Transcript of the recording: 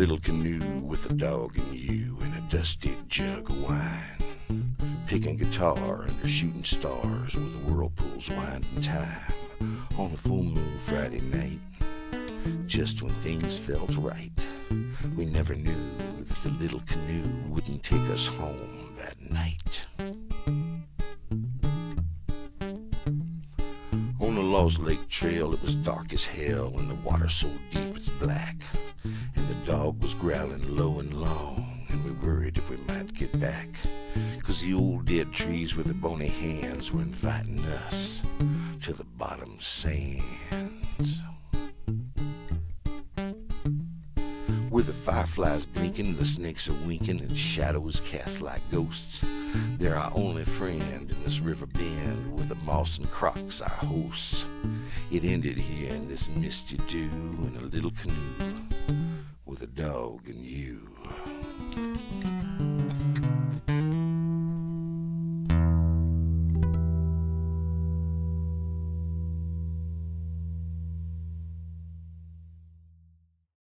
little canoe with a dog and you and a dusty jug of wine, picking guitar under shooting stars with the whirlpools winding time on a full moon Friday night, just when things felt right. We never knew that the little canoe wouldn't take us home that night. On the Lost Lake Trail it was dark as hell and the water so deep it's black, and the dog was growling low and long, and we worried if we might get back, 'cause the old dead trees with the bony hands were inviting us to the bottom sands. With the fireflies blinking, the snakes are winking, and shadows cast like ghosts, they're our only friend in this river bend, with the moss and crocs our hosts. It ended here in this misty dew, in a little canoe with a dog and you.